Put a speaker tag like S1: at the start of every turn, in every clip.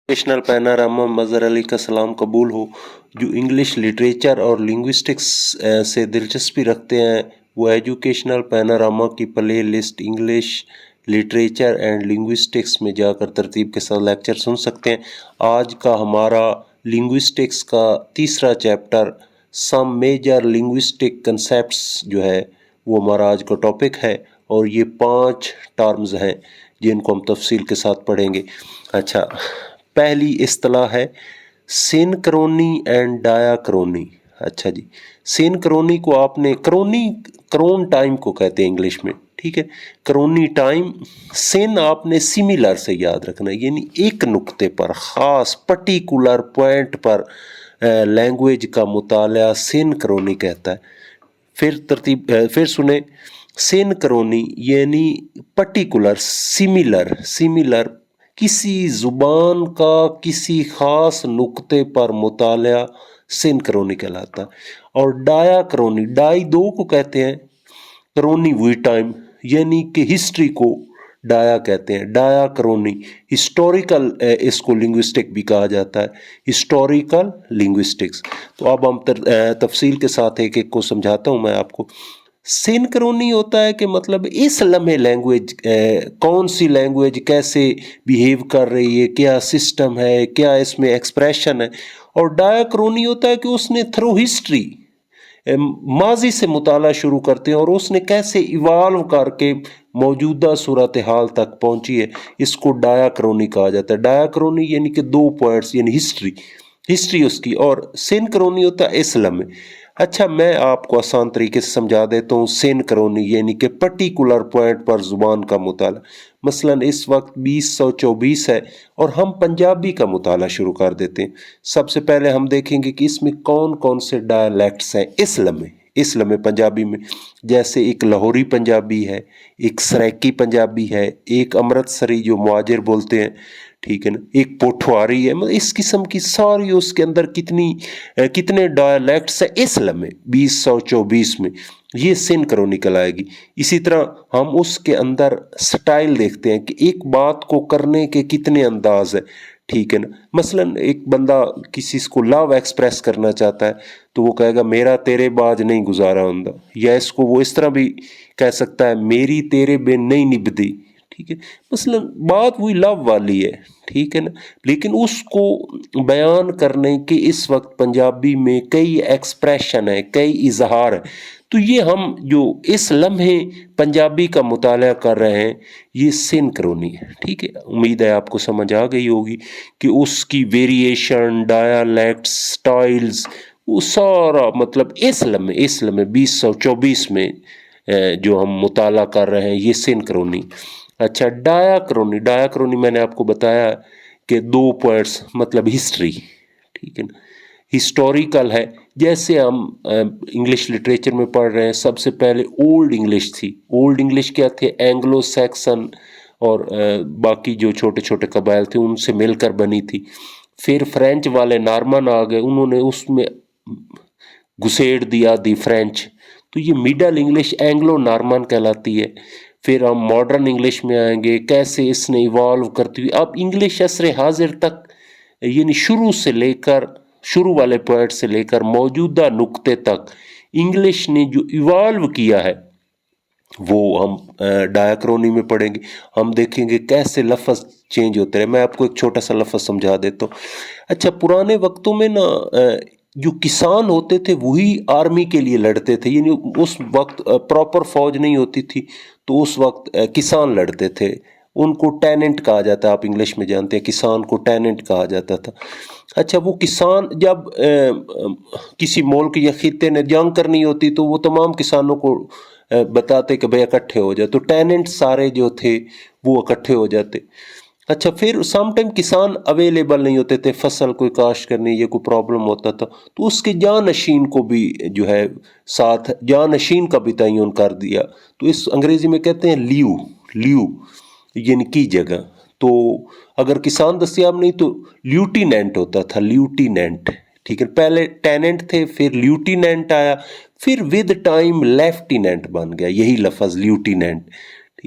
S1: Educational panorama Mazhar Ali का सलाम कबूल हो। जो इंग्लिश लिटरेचर और लिंग्विस्टिक्स से दिलचस्पी रखते हैं वो एजुकेशनल पैनोरामा की play list English literature and linguistics में जाकर तरतीब के साथ लेक्चर सुन सकते हैं। आज का हमारा लिंग्विस्टिक्स का तीसरा chapter some major linguistic concepts जो है वो हमारा आज का टॉपिक है और ये 5 टर्म्स हैं जिनको हम तफसील के साथ पढ़ेंगे। अच्छा, पहली इस्तिलाह है सिनक्रोनी एंड डायाक्रोनी। अच्छा जी, सिनक्रोनी को आपने क्रोन टाइम को कहते हैं इंग्लिश में, ठीक है। क्रोनी टाइम, सिन आपने सिमिलर से याद रखना है, यानी एक नुक्ते पर ख़ास पर्टिकुलर पॉइंट पर लैंग्वेज का मुताला सिनक्रोनी कहता है। फिर सुने, सिनक्रोनी यानी पर्टिकुलर सिमिलर किसी ज़ुबान का किसी ख़ास नुक्ते पर मुताला सिनक्रोनी कहलाता है। और डायाक्रोनी, डाई दो को कहते हैं, क्रोनी वही टाइम, यानी कि हिस्ट्री को डाया कहते हैं, डायाक्रोनी। हिस्टोरिकल इसको लिंग्विस्टिक भी कहा जाता है, हिस्टोरिकल लिंग्विस्टिक्स। तो अब हम तफसील के साथ एक एक को समझाता हूँ मैं आपको। सिनक्रोनी होता है कि मतलब इस लम्हे लैंग्वेज कौन सी लैंग्वेज कैसे बिहेव कर रही है, क्या सिस्टम है, क्या इसमें एक्सप्रेशन है। और डायाक्रोनी होता है कि उसने थ्रू हिस्ट्री माजी से मुताला शुरू करते हैं और उसने कैसे इवाल्व करके मौजूदा सूरत हाल तक पहुंची है, इसको डायाक्रोनी कहा जाता है। डायाक्रोनी यानी कि 2 पॉइंट्स, यानी हिस्ट्री उसकी। और सिनक्रोनी होता है इस्लाम में। अच्छा, मैं आपको आसान तरीके से समझा देता हूँ। सिनक्रोनी यानी कि पर्टिकुलर पॉइंट पर ज़ुबान का मुताला। मसलन इस वक्त 2024 है और हम पंजाबी का मुताला शुरू कर देते हैं। सबसे पहले हम देखेंगे कि इसमें कौन कौन से डायलैक्ट्स हैं इस्लाम में पंजाबी में। जैसे एक लाहौरी पंजाबी है, एक सराइकी पंजाबी है, एक अमृतसरी जो मुहाजिर बोलते हैं, ठीक है ना, एक पोठवारी है। मतलब इस किस्म की सारी उसके अंदर कितने डायलैक्ट्स हैं इस्लाम में 2024 में, ये सिनक्रोनिकल आएगी। इसी तरह हम उसके अंदर स्टाइल देखते हैं कि एक बात को करने के कितने अंदाज है, ठीक है ना। मसलन एक बंदा किसी को लव एक्सप्रेस करना चाहता है तो वो कहेगा मेरा तेरे बाज नहीं गुजारा होंदा, या इसको वो इस तरह भी कह सकता है मेरी तेरे बिन नहीं निभदी, ठीक है। मसलन बात वही लव वाली है, ठीक है ना, लेकिन उसको बयान करने के इस वक्त पंजाबी में कई एक्सप्रेशन है, कई इजहार है। तो ये हम जो इस लम्हे पंजाबी का मुताला कर रहे हैं ये सिनक्रोनी है, ठीक है। उम्मीद है आपको समझ आ गई होगी कि उसकी वेरिएशन, डायलैक्ट, स्टाइल्स, वो सारा मतलब इस लम्हे 2024 में जो हम मुताला कर रहे हैं ये सिनक्रोनी। अच्छा, डायाक्रोनी मैंने आपको बताया कि 2 पॉइंट्स मतलब हिस्ट्री, ठीक है ना, हिस्टोरिकल है। जैसे हम इंग्लिश लिटरेचर में पढ़ रहे हैं, सबसे पहले ओल्ड इंग्लिश थी। ओल्ड इंग्लिश क्या थे? एंग्लो सैक्सन और बाकी जो छोटे छोटे कबाइल थे उनसे मिलकर बनी थी। फिर फ्रेंच वाले नॉर्मन आ गए, उन्होंने उसमें घुसेड़ दिया दी फ्रेंच, तो ये मिडल इंग्लिश एंग्लो नॉर्मन कहलाती है। फिर हम मॉडर्न इंग्लिश में आएंगे, कैसे इसने इवॉल्व करती हुई अब इंग्लिश असर हाजिर तक, यानी शुरू वाले पॉइंट से लेकर मौजूदा नुक्ते तक इंग्लिश ने जो इवॉल्व किया है वो हम डायाक्रोनी में पढ़ेंगे। हम देखेंगे कैसे लफ्ज़ चेंज होते रहे। मैं आपको एक छोटा सा लफ्ज़ समझा देता हूँ। अच्छा, पुराने वक्तों में ना जो किसान होते थे वही आर्मी के लिए लड़ते थे, यानी उस वक्त प्रॉपर फौज नहीं होती थी तो उस वक्त किसान लड़ते थे। उनको टेनेंट कहा जाता है, आप इंग्लिश में जानते हैं, किसान को टेनेंट कहा जाता था। अच्छा, वो किसान जब किसी मुल्क या खित्ते ने जंग करनी होती तो वो तमाम किसानों को बताते कि भाई इकट्ठे हो जाए, तो टेनेंट सारे जो थे वो इकट्ठे हो जाते। अच्छा, फिर सम टाइम किसान अवेलेबल नहीं होते थे, फसल कोई काश्त करनी, ये कोई प्रॉब्लम होता था तो उसके जानशीन को भी जो है साथ जानशीन का भी तयन कर दिया। तो इस अंग्रेजी में कहते हैं ल्यू यानी की जगह। तो अगर किसान दस्तियाब नहीं तो ल्यूटिनेंट होता था, ल्यूटिनेंट, ठीक है। पहले टेनेंट थे, फिर ल्यूटिनेंट आया, फिर विद टाइम लेफ्टिनेंट बन गया, यही लफ्ज़ ल्यूटिनेंट,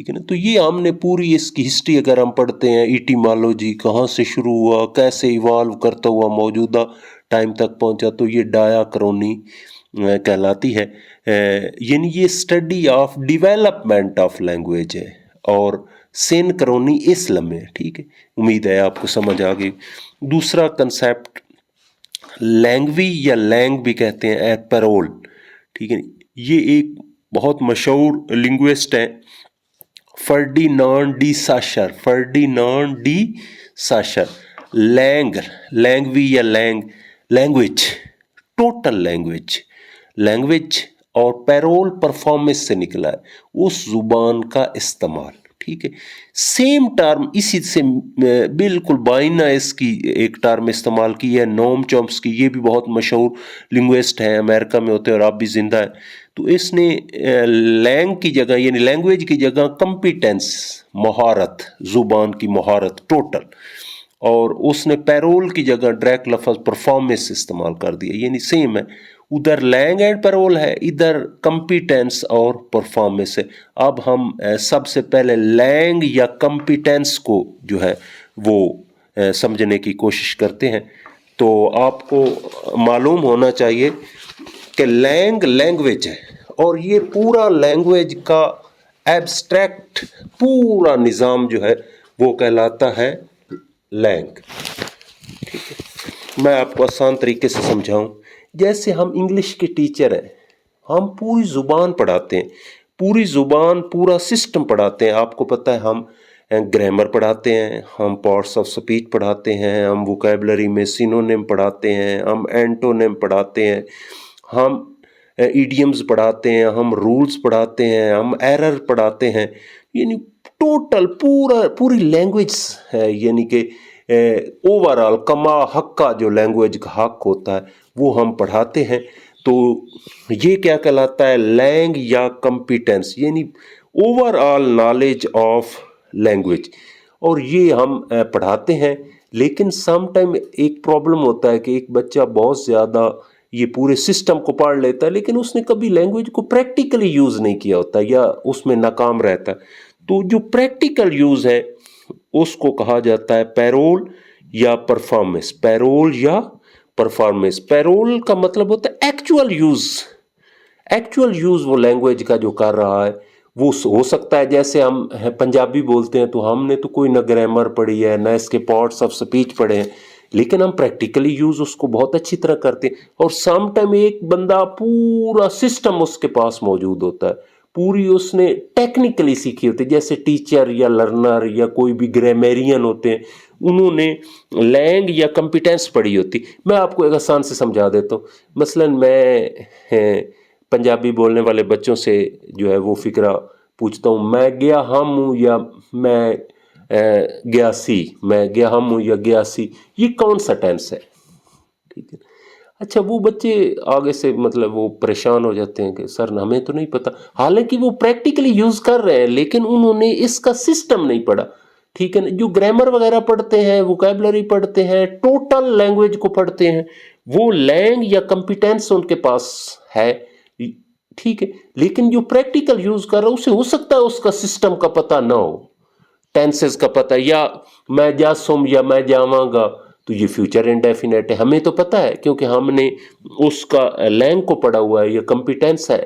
S1: ٹھیک ہے نا. تو یہ ہم نے پوری اس کی ہسٹری اگر ہم پڑھتے ہیں، ایٹیمالوجی کہاں سے شروع ہوا، کیسے ایوالو کرتا ہوا موجودہ ٹائم تک پہنچا، تو یہ ڈایا کرونی کہلاتی ہے. یعنی یہ study of development of language ہے، اور سین کرونی اسلم ہے. ٹھیک ہے، امید ہے آپ کو سمجھ آ گئی. دوسرا کنسیپٹ لینگوی یا لینگ بھی کہتے ہیں، پیرول. ٹھیک ہے، یہ ایک بہت مشہور لنگوسٹ ہیں، فرڈینانڈ ڈی ساشر. فرڈینانڈ ڈی ساشر. لینگوی یا لینگویج، ٹوٹل لینگویج اور پیرول پرفارمنس سے نکلا ہے، اس زبان کا استعمال. ٹھیک ہے، سیم ٹرم اسی سے بالکل بائنا اس کی ایک ٹرم استعمال کی ہے، نوم چومسکی. یہ بھی بہت مشہور لنگوسٹ ہیں، امریکہ میں ہوتے ہیں اور اب بھی زندہ ہے. تو اس نے لینگ کی جگہ یعنی لینگویج کی جگہ کمپیٹنس، مہارت، زبان کی مہارت ٹوٹل، اور اس نے پیرول کی جگہ ڈائریکٹ لفظ پرفارمنس استعمال کر دیا. یعنی سیم ہے، ادھر لینگ اینڈ پیرول ہے، ادھر کمپیٹنس اور پرفارمنس ہے. اب ہم سب سے پہلے لینگ یا کمپیٹنس کو جو ہے وہ سمجھنے کی کوشش کرتے ہیں. تو آپ کو معلوم ہونا چاہیے کہ لینگویج ہے، اور یہ پورا لینگویج کا ایبسٹریکٹ پورا نظام جو ہے وہ کہلاتا ہے لینگ. ٹھیک ہے، میں آپ کو آسان طریقے سے سمجھاؤں. جیسے ہم انگلش کے ٹیچر ہیں، ہم پوری زبان پڑھاتے ہیں، پوری زبان پورا سسٹم پڑھاتے ہیں. آپ کو پتہ ہے ہم گرامر پڑھاتے ہیں، ہم پارٹس آف سپیچ پڑھاتے ہیں، ہم ووکیبلری میں سینونیم پڑھاتے ہیں، ہم اینٹونیم پڑھاتے ہیں، ہم ایڈیمز پڑھاتے ہیں، ہم رولز پڑھاتے ہیں، ہم ایرر پڑھاتے ہیں. یعنی ٹوٹل پوری لینگویج ہے، یعنی کہ اوورال کما حق کا جو لینگویج کا حق ہوتا ہے وہ ہم پڑھاتے ہیں. تو یہ کیا کہلاتا ہے؟ لینگ یا کمپیٹنس، یعنی اوورال نالج آف لینگویج. اور یہ ہم پڑھاتے ہیں. لیکن سم ٹائم ایک پرابلم ہوتا ہے کہ ایک بچہ بہت زیادہ یہ پورے سسٹم کو پڑھ لیتا ہے، لیکن اس نے کبھی لینگویج کو پریکٹیکلی یوز نہیں کیا ہوتا، یا اس میں ناکام رہتا ہے. تو جو پریکٹیکل یوز ہے اس کو کہا جاتا ہے پیرول یا پرفارمنس. پیرول یا پرفارمنس. پیرول کا مطلب ہوتا ہے ایکچوئل یوز وہ لینگویج کا جو کر رہا ہے. وہ ہو سکتا ہے جیسے ہم پنجابی بولتے ہیں تو ہم نے تو کوئی نہ گرامر پڑھی ہے، نہ اس کے پارٹس آف سپیچ پڑھے ہیں، لیکن ہم پریکٹیکلی یوز اس کو بہت اچھی طرح کرتے ہیں. اور سم ٹائم ایک بندہ پورا سسٹم اس کے پاس موجود ہوتا ہے، پوری اس نے ٹیکنیکلی سیکھی ہوتی ہے. جیسے ٹیچر یا لرنر یا کوئی بھی گرامیرین ہوتے ہیں، انہوں نے لینگ یا کمپیٹنس پڑھی ہوتی. میں آپ کو ایک آسان سے سمجھا دیتا ہوں. مثلاً میں پنجابی بولنے والے بچوں سے جو ہے وہ فکرہ پوچھتا ہوں، میں گیا ہم ہوں یا میں گیا سی، میں گیا ہم ہوں یا گیا سی، یہ کون سا ٹینس ہے؟ ٹھیک ہے، اچھا وہ بچے آگے سے مطلب وہ پریشان ہو جاتے ہیں کہ سر ہمیں تو نہیں پتہ، حالانکہ وہ پریکٹیکلی یوز کر رہے ہیں لیکن انہوں نے اس کا سسٹم نہیں پڑھا. ٹھیک ہے نا. جو گرامر وغیرہ پڑھتے ہیں، ووکیبلری پڑھتے ہیں، ٹوٹل لینگویج کو پڑھتے ہیں، وہ لینگ یا کمپیٹنس ان کے پاس ہے. ٹھیک ہے، لیکن جو پریکٹیکل یوز کر رہا ہے اسے ہو سکتا ہے اس کا سسٹم کا پتہ نہ ہو، ٹینسز کا پتہ، یا میں جاسم یا میں جاواں گا تو یہ فیوچر انڈیفینیٹ ہے، ہمیں تو پتہ ہے کیونکہ ہم نے اس کا لینگ کو پڑھا ہوا ہے، یہ کمپیٹنس ہے.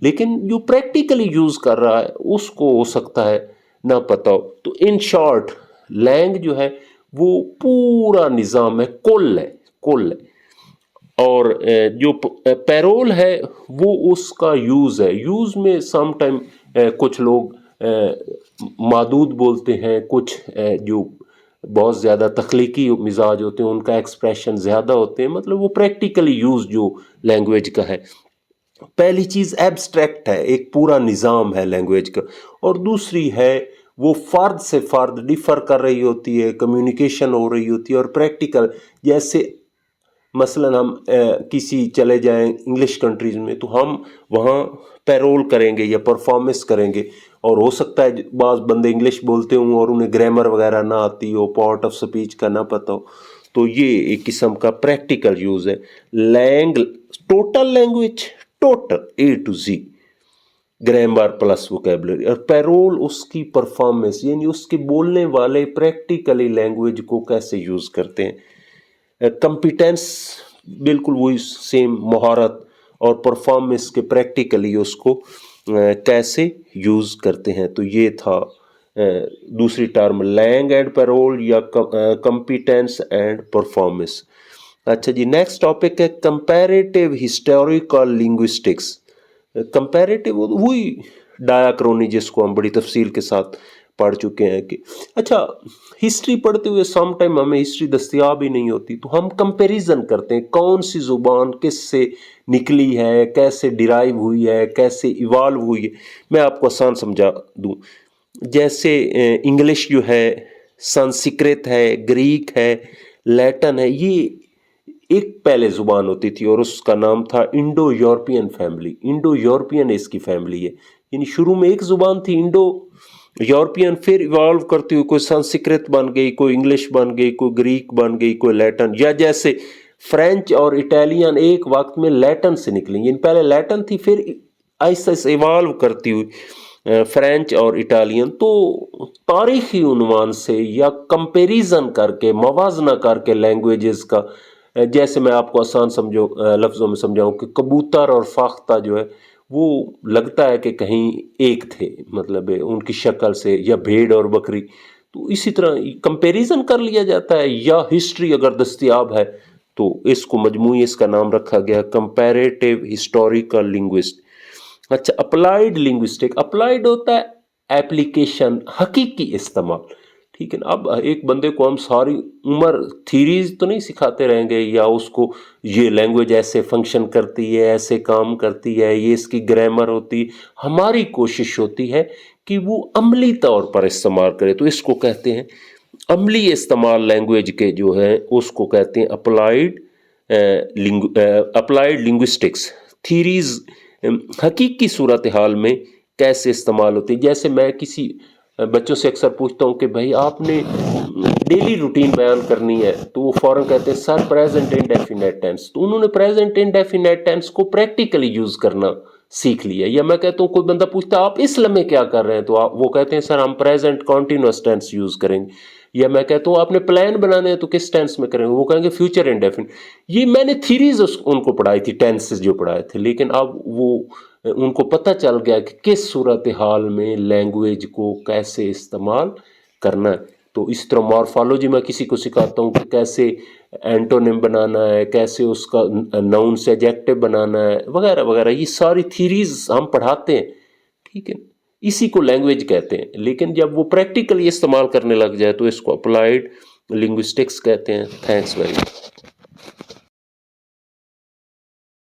S1: لیکن جو پریکٹیکلی یوز کر رہا ہے اس کو ہو سکتا ہے نہ پتہ ہو. تو ان شارٹ لینگ جو ہے وہ پورا نظام ہے، کل ہے. اور جو پیرول ہے وہ اس کا یوز ہے. یوز میں سم ٹائم کچھ لوگ محدود بولتے ہیں، کچھ جو بہت زیادہ تخلیقی مزاج ہوتے ہیں ان کا ایکسپریشن زیادہ ہوتے ہیں، مطلب وہ پریکٹیکلی یوز جو لینگویج کا ہے. پہلی چیز ایبسٹریکٹ ہے، ایک پورا نظام ہے لینگویج کا. اور دوسری ہے وہ فرد سے فرد ڈیفر کر رہی ہوتی ہے، کمیونیکیشن ہو رہی ہوتی ہے. اور پریکٹیکل جیسے مثلاً ہم کسی چلے جائیں انگلش کنٹریز میں تو ہم وہاں پیرول کریں گے یا پرفارمنس کریں گے، اور ہو سکتا ہے بعض بندے انگلش بولتے ہوں اور انہیں گرامر وغیرہ نہ آتی ہو، پارٹ آف سپیچ کا نہ پتہ ہو. تو یہ ایک قسم کا پریکٹیکل یوز ہے. Total language, total A to Z. Grammar plus vocabulary, और पैरोल उसकी परफॉर्मेंस यानी उसके बोलने वाले प्रैक्टिकली लैंग्वेज को कैसे यूज़ करते हैं। कॉम्पिटेंस बिल्कुल वही सेम, महारत, और परफॉर्मेंस के प्रैक्टिकली उसको कैसे यूज़ करते हैं। तो ये था दूसरी टर्म, लैंग एंड पैरोल या कॉम्पिटेंस एंड परफॉर्मेंस। अच्छा जी, नेक्स्ट टॉपिक है कंपैरेटिव हिस्टोरिकल लिंग्विस्टिक्स। कंपैरेटिव वही डायाक्रोनी जिसको हम बड़ी तफसील के साथ पढ़ चुके हैं कि अच्छा, हिस्ट्री पढ़ते हुए सम टाइम हमें हिस्ट्री दस्तयाब ही नहीं होती, तो हम कंपैरिजन करते हैं कौन सी ज़ुबान किस से निकली है, कैसे डिराइव हुई है, कैसे इवाल्व हुई है। मैं आपको आसान समझा दूं, जैसे इंग्लिश जो है, संस्कृत है, ग्रीक है, लैटिन है, ये एक पहले ज़ुबान होती थी और उसका नाम था Indo European family. Indo European इसकी फैमिली है, यानी शुरू में एक ज़ुबान थी इंडो यूरोपियन, फिर इवॉल्व करती हुई कोई संस्कृत बन गई, कोई इंग्लिश बन गई, कोई ग्रीक बन गई, कोई लैटिन, या जैसे फ्रेंच और इटालियन एक वक्त में लैटिन से निकली, यानी पहले लैटिन थी फिर आहिस्ता आहिस्ता इवॉल्व करती हुई फ्रेंच और इटालियन। तो तारीखी उन्वान से या कंपैरिजन करके, मवाजना करके लैंग्वेजेस का, जैसे मैं आपको आसान लफ्ज़ों में समझाऊं कि कबूतर और फाख्ता जो है वो लगता है कि कहीं एक थे, मतलब उनकी शक्ल से, या भेड़ और बकरी। तो इसी तरह कंपैरिजन कर लिया जाता है, या हिस्ट्री अगर दस्तयाब है तो इसको मजमूई इसका नाम रखा गया कंपैरेटिव हिस्टोरिकल लिंग्विस्ट। अच्छा, अप्लाइड लिंग्विस्टिक, अप्लाइड होता है एप्लीकेशन, हकीकी इस्तेमाल, ठीक है ना। अब एक बंदे को हम सारी उम्र थीरीज तो नहीं सिखाते रहेंगे, या उसको ये लैंग्वेज ऐसे फंक्शन करती है, ऐसे काम करती है, ये इसकी ग्रामर होती है। हमारी कोशिश होती है कि वो अमली तौर पर इस्तेमाल करे, तो इसको कहते हैं अमली इस्तेमाल लैंग्वेज के जो है उसको कहते हैं अप्लाइड लिंग्विस्टिक्स। थीरीज हकीकी सूरत हाल में कैसे इस्तेमाल होती है। जैसे मैं किसी बच्चों से अक्सर पूछता हूँ कि भाई आपने डेली रूटीन बयान करनी है, तो वो फौरन कहते हैं सर प्रेजेंट इंडेफिनिट टेंस। तो उन्होंने प्रेजेंट इंडेफिनिट टेंस को प्रैक्टिकली यूज करना सीख लिया। या मैं कहता हूँ, कोई बंदा पूछता है आप इस लम्हे क्या कर रहे हैं, तो वो कहते हैं सर हम प्रेजेंट कॉन्टिन्यूअस टेंस यूज करेंगे। या मैं कहता हूँ आपने प्लान बनाने हैं तो किस टेंस में करेंगे, वो कहेंगे फ्यूचर इंडेफिनिट। ये मैंने थीरीज उनको पढ़ाई थी, टेंसेस जो पढ़ाए थे, लेकिन अब वो उनको पता चल गया कि किस सूरत हाल में लैंग्वेज को कैसे इस्तेमाल करना है। तो इस तरह मॉर्फोलॉजी में किसी को सिखाता हूँ कि कैसे एंटोनिम बनाना है, कैसे उसका नाउन से एडजेक्टिव बनाना है, वगैरह वगैरह। ये सारी थीरीज हम पढ़ाते हैं, ठीक है। इसी को लैंग्वेज कहते हैं, लेकिन जब वो प्रैक्टिकली इस्तेमाल करने लग जाए तो इसको अप्लाइड लिंग्विस्टिक्स कहते हैं। Thanks very much.